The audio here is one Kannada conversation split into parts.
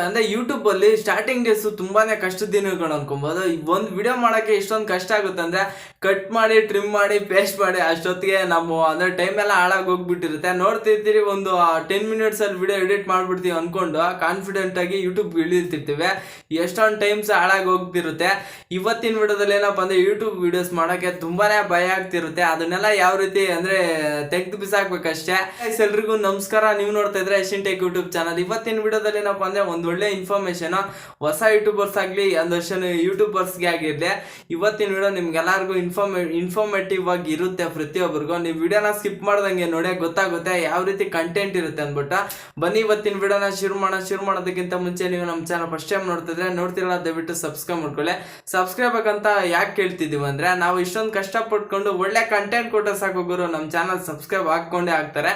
ಅಂದ್ರೆ ಯೂಟ್ಯೂಬ್ ಅಲ್ಲಿ ಸ್ಟಾರ್ಟಿಂಗ್ ಡೇಸ್ ತುಂಬಾನೇ ಕಷ್ಟದ ದಿನಗಳು ಅನ್ಕೊಬಹುದು. ಒಂದು ವಿಡಿಯೋ ಮಾಡಕ್ಕೆ ಎಷ್ಟೊಂದು ಕಷ್ಟ ಆಗುತ್ತೆ ಅಂದ್ರೆ ಕಟ್ ಮಾಡಿ ಟ್ರಿಮ್ ಮಾಡಿ ಪೇಸ್ಟ್ ಮಾಡಿ ಅಷ್ಟೊತ್ತಿಗೆ ನಮ್ಮ ಅಂದ್ರೆ ಟೈಮ್ ಎಲ್ಲ ಹಾಳಾಗಿ ಹೋಗ್ಬಿಟ್ಟಿರುತ್ತೆ. ನೋಡ್ತಿರ್ತೀರಿ ಒಂದು 10 ಮಿನಿಟ್ಸ್ ಅಲ್ಲಿ ವಿಡಿಯೋ ಎಡಿಟ್ ಮಾಡ್ಬಿಡ್ತೀವಿ ಅನ್ಕೊಂಡು ಕಾನ್ಫಿಡೆಂಟ್ ಆಗಿ ಯೂಟ್ಯೂಬ್ ಇಳಿತಿರ್ತೀವಿ, ಎಷ್ಟೊಂದು ಟೈಮ್ಸ್ ಹಾಳಾಗಿ ಹೋಗ್ತಿರುತ್ತೆ. ಇವತ್ತಿನ ವಿಡಿಯೋದಲ್ಲಿ ಏನಪ್ಪಾ ಅಂದ್ರೆ ಯೂಟ್ಯೂಬ್ ವಿಡಿಯೋಸ್ ಮಾಡಕ್ಕೆ ತುಂಬಾನೇ ಭಯ ಆಗ್ತಿರುತ್ತೆ. ಅದನ್ನೆಲ್ಲ ಯಾವ ರೀತಿ ಅಂದ್ರೆ ತೆಗೆದು ಬಿಸಾಕ್ಬೇಕಷ್ಟೇ. ಎಲ್ರಿಗೂ ನಮಸ್ಕಾರ, ನೀವು ನೋಡ್ತಾ ಇದ್ರೆ ಯಶಿಂಟೆಕ್ ಯೂಟ್ಯೂಬ್ ಚಾನಲ್. ಇವತ್ತಿನ ವಿಡಿಯೋದಲ್ಲಿ ಏನಪ್ಪಾ ಅಂದ್ರೆ ಒಂದು ಒಳ್ಳೆ ಇನ್ಫಾರ್ಮೇಶನ್ ಹೊಸ ಯೂಟ್ಯೂಬರ್ಸ್ ಆಗ್ಲಿ ಒಂದಷ್ಟು ಯೂಟ್ಯೂಬರ್ಸ್ಗೆ ಆಗಿರ್ಲಿ, ಇವತ್ತಿನ ವಿಡಿಯೋ ನಿಮ್ಗೆಲ್ಲರಿಗೂ ಇನ್ಫಾರ್ಮೇಟಿವ್ ಆಗಿ ಇರುತ್ತೆ. ಪ್ರತಿಯೊಬ್ಬರಿಗೂ ನೀವು ವಿಡಿಯೋನ ಸ್ಕಿಪ್ ಮಾಡ್ದಂಗೆ ನೋಡಿ ಗೊತ್ತಾಗುತ್ತೆ ಯಾವ ರೀತಿ ಕಂಟೆಂಟ್ ಇರುತ್ತೆ ಅಂದ್ಬಿಟ್ಟು. ಬನ್ನಿ ಇವತ್ತಿನ ವಿಡಿಯೋನ ಶುರು ಮಾಡೋದಕ್ಕಿಂತ ಮುಂಚೆ ನೀವು ನಮ್ಮ ಚಾನಲ್ ಫಸ್ಟ್ ಟೈಮ್ ನೋಡ್ತಿದ್ರೆ ನೋಡ್ತಿರಲ್ಲ ದಯವಿಟ್ಟು ಸಬ್ಸ್ಕ್ರೈಬ್ ಮಾಡ್ಕೊಳ್ಳಿ. ಸಬ್ಸ್ಕ್ರೈಬ್ ಆಗಂತ ಯಾಕೆ ಕೇಳ್ತಿದೀವಿ ಅಂದ್ರೆ, ನಾವು ಇಷ್ಟೊಂದು ಕಷ್ಟಪಟ್ಕೊಂಡು ಒಳ್ಳೆ ಕಂಟೆಂಟ್ ಕೊಟ್ಟ ಸಾಕು ಗುರು, ನಮ್ಮ ಚಾನಲ್ ಸಬ್ಸ್ಕ್ರೈಬ್ ಹಾಕೊಂಡೇ ಆಗ್ತಾರೆ.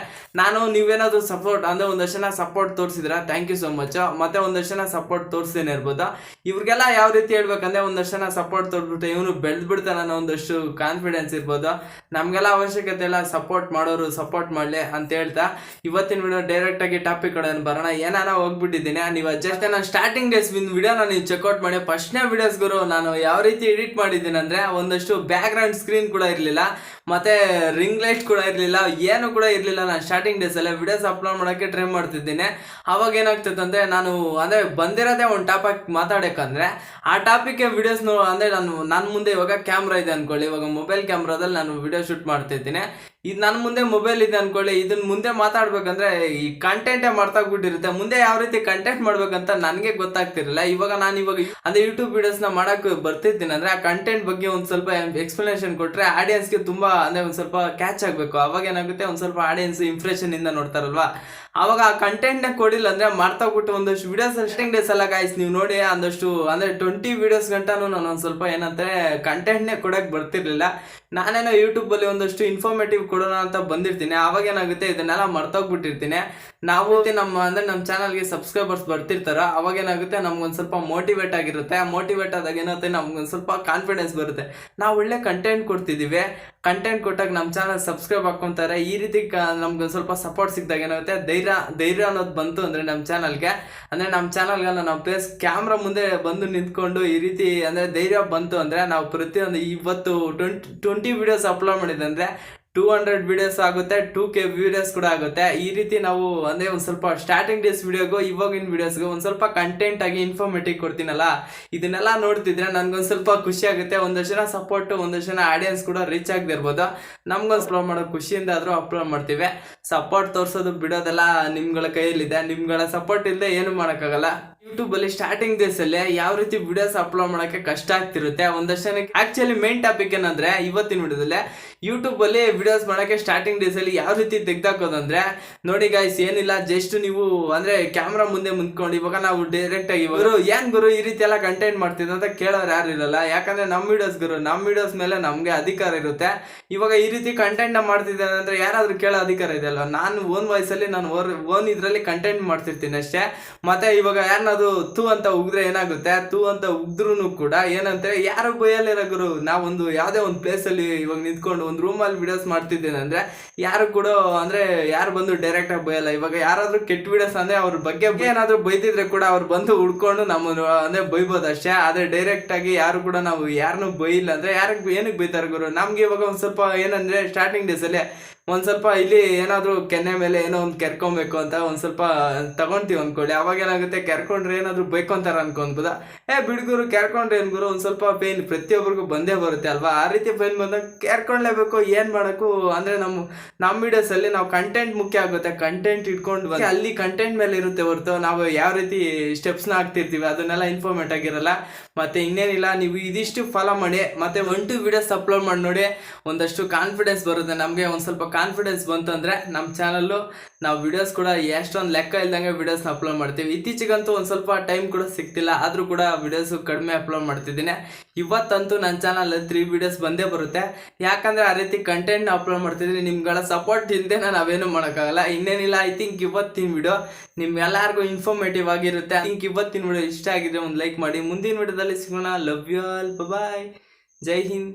ನೀವೇನಾದ್ರು ಸಪೋರ್ಟ್ ಅಂದ್ರೆ ಒಂದಷ್ಟು ಜನ ಸಪೋರ್ಟ್ ತೋರಿಸಿದ್ರೆ ಥ್ಯಾಂಕ್ ಯು ಸೋ ಮಚ್. ಮತ್ತೆ ಒಂದಷ್ಟು ಜನ ಸಪೋರ್ಟ್ ತೋರಿಸ್ತೇನೆ ಇರ್ಬೋದು. ಇವ್ರಿಗೆಲ್ಲ ಯಾವ ರೀತಿ ಹೇಳ್ಬೇಕಂದ್ರೆ, ಒಂದಷ್ಟು ಜನ ಸಪೋರ್ಟ್ ತೋರಿಸ್ಬಿಟ್ಟು ಇವನು ಬೆಳೆದ್ಬಿಡ್ತಾನೆ ಅನ್ನೋ ಒಂದಷ್ಟು ಕಾನ್ಫಿಡೆನ್ಸ್ ಇರ್ಬೋದು. ನಮ್ಗೆಲ್ಲ ಅವಶ್ಯಕತೆ ಇಲ್ಲ, ಸಪೋರ್ಟ್ ಮಾಡೋರು ಸಪೋರ್ಟ್ ಮಾಡ್ಲಿ ಅಂತ ಹೇಳ್ತಾ ಇವತ್ತಿನ ವಿಡಿಯೋ ಡೈರೆಕ್ಟ್ ಆಗಿ ಟಾಪಿಕ್ ಕಡೆ ಬರೋಣ. ಏನಾನ ಹೋಗ್ಬಿಟ್ಟಿದ್ದೀನಿ, ನೀವು ಜಸ್ಟ್ ನಾನು ಸ್ಟಾರ್ಟಿಂಗ್ ಡೇಸ್ ವಿಡಿಯೋನ ನೀವು ಚೆಕ್ಔಟ್ ಮಾಡಿ. ಫಸ್ಟ್ನೇ ವಿಡಿಯೋಸ್ ಗುರು ನಾನು ಯಾವ ರೀತಿ ಎಡಿಟ್ ಮಾಡಿದ್ದೀನಿ ಅಂದ್ರೆ, ಒಂದಷ್ಟು ಬ್ಯಾಕ್ ಗ್ರೌಂಡ್ ಸ್ಕ್ರೀನ್ ಕೂಡ ಇರಲಿಲ್ಲ, ಮತ್ತೆ ರಿಂಗ್ ಲೈಟ್ ಕೂಡ ಇರಲಿಲ್ಲ, ಏನು ಕೂಡ ಇರಲಿಲ್ಲ. ನಾನು ಸ್ಟಾರ್ಟಿಂಗ್ ಡೇಸ್ ಅಲ್ಲೇ ವಿಡಿಯೋಸ್ ಅಪ್ಲೋಡ್ ಮಾಡೋಕ್ಕೆ ಟ್ರೈ ಮಾಡ್ತಿದ್ದೀನಿ. ಅವಾಗ ಏನಾಗ್ತದೆ ಅಂದ್ರೆ, ನಾನು ಅಂದ್ರೆ ಬಂದಿರೋದೇ ಒಂದು ಟಾಪಿಕ್ ಮಾತಾಡೋಕ್ಕಂದ್ರೆ ಆ ಟಾಪಿಕ್ಗೆ ವಿಡಿಯೋಸ್ ಅಂದ್ರೆ ನನ್ನ ಮುಂದೆ ಇವಾಗ ಕ್ಯಾಮ್ರಾ ಇದೆ ಅನ್ಕೊಳ್ಳಿ, ಇವಾಗ ಮೊಬೈಲ್ ಕ್ಯಾಮ್ರಾದಲ್ಲಿ ನಾನು ವಿಡಿಯೋ ಶೂಟ್ ಮಾಡ್ತಿದ್ದೀನಿ. ಇದು ನನ್ನ ಮುಂದೆ ಮೊಬೈಲ್ ಇದೆ ಅನ್ಕೊಳ್ಳಿ, ಇದನ್ನ ಮುಂದೆ ಮಾತಾಡ್ಬೇಕಂದ್ರೆ ಈ ಕಂಟೆಂಟೇ ಮರ್ತಾಗ್ಬಿಟ್ಟಿರುತ್ತೆ. ಮುಂದೆ ಯಾವ ರೀತಿ ಕಂಟೆಂಟ್ ಮಾಡ್ಬೇಕಂತ ನನಗೆ ಗೊತ್ತಾಗ್ತಿರಲಿಲ್ಲ. ಇವಾಗ ಅಂದ್ರೆ ಯೂಟ್ಯೂಬ್ ವಿಡಿಯೋಸ್ನ ಮಾಡಕ್ಕೆ ಬರ್ತಿರ್ತೀನಿ ಅಂದ್ರೆ, ಆ ಕಂಟೆಂಟ್ ಬಗ್ಗೆ ಒಂದು ಸ್ವಲ್ಪ ಎಕ್ಸ್ಪ್ಲನೇಷನ್ ಕೊಟ್ರೆ ಆಡಿಯನ್ಸ್ಗೆ ತುಂಬಾ ಅಂದ್ರೆ ಒಂದು ಸ್ವಲ್ಪ ಕ್ಯಾಚ್ ಆಗಬೇಕು. ಅವಾಗ ಏನಾಗುತ್ತೆ, ಒಂದು ಸ್ವಲ್ಪ ಆಡಿಯನ್ಸ್ ಇಂಪ್ರೆಷನ್ ಇಂದ ನೋಡ್ತಾರಲ್ವಾ, ಅವಾಗ ಆ ಕಂಟೆಂಟ್ನ ಕೊಡಿಲ್ಲ ಅಂದ್ರೆ ಮಾರ್ತಾಗ್ಬಿಟ್ಟು ಒಂದಷ್ಟು ವಿಡಿಯೋಸ್ ಸ್ಟಾರ್ಟಿಂಗ್ ಡೇಸ್ ಎಲ್ಲ ಗಾಯ್ಸ್ ನೀವು ನೋಡಿ ಒಂದಷ್ಟು ಅಂದ್ರೆ 20 ವಿಡಿಯೋಸ್ ಗಂಟನೂ ನಾನು ಒಂದು ಸ್ವಲ್ಪ ಏನಂದ್ರೆ ಕಂಟೆಂಟ್ನೇ ಕೊಡಕ್ಕೆ ಬರ್ತಿರ್ಲಿಲ್ಲ. ನಾನೇನೋ ಯೂಟ್ಯೂಬಲ್ಲಿ ಒಂದಷ್ಟು ಇನ್ಫಾರ್ಮೇಟಿವ್ ಕೊಡೋಣ ಅಂತ ಬಂದಿರ್ತೀನಿ, ಅವಾಗ ಏನಾಗುತ್ತೆ ಇದನ್ನೆಲ್ಲ ಮರ್ತೋಗ್ಬಿಟ್ಟಿರ್ತೀನಿ. ನಾವು ನಮ್ಮ ಚಾನಲ್ಗೆ ಸಬ್ಸ್ಕ್ರೈಬರ್ಸ್ ಬರ್ತಿರ್ತಾರೋ ಅವಾಗ ಏನಾಗುತ್ತೆ, ನಮ್ಗೊಂದು ಸ್ವಲ್ಪ ಮೋಟಿವೇಟ್ ಆಗಿರುತ್ತೆ. ಮೋಟಿವೇಟ್ ಆದಾಗ ಏನಾಗುತ್ತೆ, ನಮ್ಗೊಂದು ಸ್ವಲ್ಪ ಕಾನ್ಫಿಡೆನ್ಸ್ ಬರುತ್ತೆ. ನಾವು ಒಳ್ಳೆ ಕಂಟೆಂಟ್ ಕೊಡ್ತಿದ್ದೀವಿ, ಕಂಟೆಂಟ್ ಕೊಟ್ಟಾಗ ನಮ್ಮ ಚಾನಲ್ ಸಬ್ಸ್ಕ್ರೈಬ್ ಹಾಕ್ಕೊಂತಾರೆ. ಈ ರೀತಿ ನಮ್ಗೊಂದು ಸ್ವಲ್ಪ ಸಪೋರ್ಟ್ ಸಿಕ್ಕಿದಾಗ ಏನಾಗುತ್ತೆ, ಧೈರ್ಯ ಅನ್ನೋದು ಬಂತು ಅಂದರೆ ನಮ್ಮ ಚಾನಲ್ಗೆ ನಾವು ಪ್ಲೇಸ್ ಕ್ಯಾಮ್ರಾ ಮುಂದೆ ಬಂದು ನಿಂತ್ಕೊಂಡು ಈ ರೀತಿ ಅಂದರೆ ಧೈರ್ಯ ಬಂತು ಅಂದರೆ, ನಾವು ಪ್ರತಿಯೊಂದು ಇವತ್ತು 20 ವಿಡಿಯೋಸ್ ಅಪ್ಲೋಡ್ ಮಾಡಿದೆ ಅಂದರೆ 200 ವಿಡಿಯೋಸ್ ಆಗುತ್ತೆ, 2K ವಿಡಿಯೋಸ್ ಕೂಡ ಆಗುತ್ತೆ. ಈ ರೀತಿ ನಾವು ಅಂದರೆ ಒಂದು ಸ್ವಲ್ಪ ಸ್ಟಾರ್ಟಿಂಗ್ ಡೇಸ್ ವಿಡಿಯೋಗೂ ಇವಾಗಿನ ವಿಡಿಯೋಸ್ಗೂ ಒಂದು ಸ್ವಲ್ಪ ಕಂಟೆಂಟ್ ಆಗಿ ಇನ್ಫಾರ್ಮೇಟಿವ್ ಕೊಡ್ತೀನಲ್ಲ, ಇದನ್ನೆಲ್ಲ ನೋಡ್ತಿದ್ರೆ ನನಗೊಂದು ಸ್ವಲ್ಪ ಖುಷಿ ಆಗುತ್ತೆ. ಒಂದಷ್ಟು ಜನ ಸಪೋರ್ಟು, ಒಂದಷ್ಟು ಜನ ಆಡಿಯನ್ಸ್ ಕೂಡ ರೀಚ್ ಆಗದಿರ್ಬೋದು. ನಮ್ಗೊಂದು ಅಪ್ಲೋಡ್ ಮಾಡೋ ಖುಷಿಯಿಂದ ಆದರೂ ಅಪ್ಲೋಡ್ ಮಾಡ್ತೀವಿ. ಸಪೋರ್ಟ್ ತೋರಿಸೋದು ಬಿಡೋದೆಲ್ಲ ನಿಮ್ಗಳ ಕೈಯಲ್ಲಿದೆ, ನಿಮ್ಗಳ ಸಪೋರ್ಟ್ ಇಲ್ಲದೆ ಏನು ಮಾಡೋಕ್ಕಾಗಲ್ಲ. ಯೂಟ್ಯೂಬಲ್ಲಿ ಸ್ಟಾರ್ಟಿಂಗ್ ಡೇಸ್ ಅಲ್ಲಿ ಯಾವ ರೀತಿ ವಿಡಿಯೋಸ್ ಅಪ್ಲೋಡ್ ಮಾಡೋಕ್ಕೆ ಕಷ್ಟ ಆಗ್ತಿರುತ್ತೆ. ಒಂದಷ್ಟು ಜನಕ್ಕೆ ಆಕ್ಚುಲಿ ಮೇನ್ ಟಾಪಿಕ್ ಏನಂದ್ರೆ, ಇವತ್ತಿನ ವಿಡಿಯೋದಲ್ಲಿ ಯೂಟ್ಯೂಬ್ ಅಲ್ಲಿ ವಿಡಿಯೋಸ್ ಮಾಡೋಕ್ಕೆ ಸ್ಟಾರ್ಟಿಂಗ್ ಡೇಸ್ ಅಲ್ಲಿ ಯಾವ ರೀತಿ ತೆಗ್ದಾಕೋದಂದ್ರೆ, ನೋಡಿ ಗಾಯ್ಸ್ ಏನಿಲ್ಲ, ಜಸ್ಟ್ ನೀವು ಅಂದ್ರೆ ಕ್ಯಾಮ್ರಾ ಮುಂದೆ ಮುಂದ್ಕೊಂಡು ಇವಾಗ ನಾವು ಡೈರೆಕ್ಟ್ ಆಗಿ ಏನ್ ಗುರು ಈ ರೀತಿ ಎಲ್ಲ ಕಂಟೆಂಟ್ ಮಾಡ್ತಿದ್ದೆ ಅಂತ ಕೇಳೋರು ಯಾರು ಇರಲ್ಲ. ಯಾಕಂದ್ರೆ ನಮ್ಮ ವಿಡಿಯೋಸ್ ಮೇಲೆ ನಮ್ಗೆ ಅಧಿಕಾರ ಇರುತ್ತೆ. ಇವಾಗ ಈ ರೀತಿ ಕಂಟೆಂಟ್ ನ ಮಾಡ್ತಿದ್ದೇನೆ ಅಂದ್ರೆ ಯಾರಾದ್ರೂ ಕೇಳೋ ಅಧಿಕಾರ ಇದೆಯಲ್ಲ. ನಾನು ಓನ್ ವಾಯ್ಸಲ್ಲಿ ನಾನು ಓನ್ ಇದ್ರಲ್ಲಿ ಕಂಟೆಂಟ್ ಮಾಡ್ತಿರ್ತೀನಿ ಅಷ್ಟೇ. ಮತ್ತೆ ಇವಾಗ ಯಾರನ್ನಾದ್ರು ತೂ ಅಂತ ಉಗಿದ್ರೆ ಏನಾಗುತ್ತೆ, ತೂ ಅಂತ ಉಗಿದ್ರು ಕೂಡ ಏನಂತಾರೆ, ಯಾರು ಬೈಯಲ್ಲಿರೋ ಗುರು. ನಾವೊಂದು ಯಾವುದೇ ಒಂದು ಪ್ಲೇಸ್ ಅಲ್ಲಿ ಇವಾಗ ನಿಂತ್ಕೊಂಡು ಒಂದು ರೂಮಲ್ಲಿ ವಿಡಿಯೋಸ್ ಮಾಡ್ತಿದ್ದೇನೆ ಅಂದ್ರೆ ಯಾರು ಕೂಡ ಅಂದ್ರೆ ಯಾರು ಬಂದು ಡೈರೆಕ್ಟ್ ಆಗಿ ಬೈಯಲ್ಲ. ಇವಾಗ ಯಾರಾದ್ರೂ ಕೆಟ್ಟ ವಿಡಿಯೋಸ್ ಅಂದ್ರೆ ಅವ್ರ ಬಗ್ಗೆ ಏನಾದ್ರು ಬೈದಿದ್ರೆ ಕೂಡ ಅವ್ರು ಬಂದು ಹುಡ್ಕೊಂಡು ನಮ್ಮನ್ನು ಅಂದ್ರೆ ಬೈಬೋದು ಅಷ್ಟೇ. ಆದ್ರೆ ಡೈರೆಕ್ಟ್ ಆಗಿ ಯಾರು ಕೂಡ ನಾವು ಯಾರನ್ನೂ ಬೈಯಿಲ್ಲ ಅಂದ್ರೆ ಏನಕ್ಕೆ ಬೈತಾರೆ ಗುರು. ನಮ್ಗೆ ಇವಾಗ ಒಂದ್ ಸ್ವಲ್ಪ ಏನಂದ್ರೆ ಸ್ಟಾರ್ಟಿಂಗ್ ಡೇಸ್ ಅಲ್ಲಿ ಒಂದ್ ಸ್ವಲ್ಪ ಇಲ್ಲಿ ಏನಾದ್ರು ಕೆನ್ನೆ ಮೇಲೆ ಏನೋ ಒಂದು ಕೆರ್ಕೊಬೇಕು ಅಂತ ಒಂದ್ ಸ್ವಲ್ಪ ತಗೊಂತೀವಿ ಅನ್ಕೊಳ್ಳಿ. ಅವಾಗ ಏನಾಗುತ್ತೆ, ಕೆರ್ಕೊಂಡ್ರೆ ಏನಾದ್ರು ಬೈಕೊಂತಾರ ಅನ್ಕೊಂಡ್ಬೋದ, ಬಿಡ್ಗುರು ಕೆರ್ಕೊಂಡ್ರೆ ಏನ್ ಗುರು, ಒಂದ್ ಸ್ವಲ್ಪ ಪೇನ್ ಪ್ರತಿಯೊಬ್ಬರಿಗೂ ಬಂದೇ ಬರುತ್ತೆ ಅಲ್ವಾ. ಆ ರೀತಿ ಪೇನ್ ಬಂದಾಗ ಕೆರ್ಕೊಂಡ್ಲೇಬೇಕು, ಏನ್ ಮಾಡಬೇಕು ಅಂದ್ರೆ ನಮ್ಮ ವಿಡಿಯೋಸ್ ಅಲ್ಲಿ ನಾವು ಕಂಟೆಂಟ್ ಮುಖ್ಯ ಆಗುತ್ತೆ. ಕಂಟೆಂಟ್ ಇಟ್ಕೊಂಡು ಅಲ್ಲಿ ಕಂಟೆಂಟ್ ಮೇಲೆ ಇರುತ್ತೆ ಹೊರತು ನಾವು ಯಾವ ರೀತಿ ಸ್ಟೆಪ್ಸ್ನ ಹಾಕ್ತಿರ್ತೀವಿ ಅದನ್ನೆಲ್ಲ ಇನ್ಫಾರ್ಮೇಟ್ ಆಗಿರಲ್ಲ. ಮತ್ತೆ ಇನ್ನೇನಿಲ್ಲ, ನೀವು ಇದಿಷ್ಟು ಫಾಲೋ ಮಾಡಿ ಮತ್ತೆ 1-2 ವಿಡಿಯೋಸ್ ಅಪ್ಲೋಡ್ ಮಾಡಿ ನೋಡಿ, ಒಂದಷ್ಟು ಕಾನ್ಫಿಡೆನ್ಸ್ ಬರುತ್ತೆ. ನಮಗೆ ಒಂದು ಸ್ವಲ್ಪ ಕಾನ್ಫಿಡೆನ್ಸ್ ಬಂತು ಅಂದರೆ ನಮ್ಮ ಚಾನಲ್ಲು ನಾವು ವಿಡಿಯೋಸ್ ಕೂಡ ಎಷ್ಟೊಂದು ಲೆಕ್ಕ ಇಲ್ದಂಗೆ ವಿಡಿಯೋಸ್ನ ಅಪ್ಲೋಡ್ ಮಾಡ್ತೀವಿ. ಇತ್ತೀಚೆಗಂತೂ ಒಂದು ಸ್ವಲ್ಪ ಟೈಮ್ ಕೂಡ ಸಿಗ್ತಿಲ್ಲ, ಆದರೂ ಕೂಡ ವಿಡಿಯೋಸು ಕಡಿಮೆ ಅಪ್ಲೋಡ್ ಮಾಡ್ತಿದ್ದೀನಿ. ಇವತ್ತಂತೂ ನನ್ನ ಚಾನಲ್ 3 ವಿಡಿಯೋಸ್ ಬಂದೇ ಬರುತ್ತೆ. ಯಾಕಂದರೆ ಆ ರೀತಿ ಕಂಟೆಂಟ್ನ ಅಪ್ಲೋಡ್ ಮಾಡ್ತಿದ್ದೀನಿ. ನಿಮ್ಗಳ ಸಪೋರ್ಟ್ ಇಲ್ಲದೆ ನಾವೇನು ಮಾಡೋಕ್ಕಾಗಲ್ಲ. ಇನ್ನೇನಿಲ್ಲ, ಐ ಥಿಂಕ್ ಇವತ್ತಿನ ವಿಡಿಯೋ ನಿಮ್ಗೆಲ್ಲರಿಗೂ ಇನ್ಫಾರ್ಮೇಟಿವ್ ಆಗಿರುತ್ತೆ. ಐ ಥಿಂಕ್ ಇವತ್ತಿನ ವಿಡಿಯೋ ಇಷ್ಟ ಆಗಿದ್ರೆ ಒಂದು ಲೈಕ್ ಮಾಡಿ. ಮುಂದಿನ ವಿಡಿಯೋದಲ್ಲಿ ಸಿಗೋಣ. ಲವ್ ಯು ಆಲ್, ಬಾಯ್, ಜೈ ಹಿಂದ್.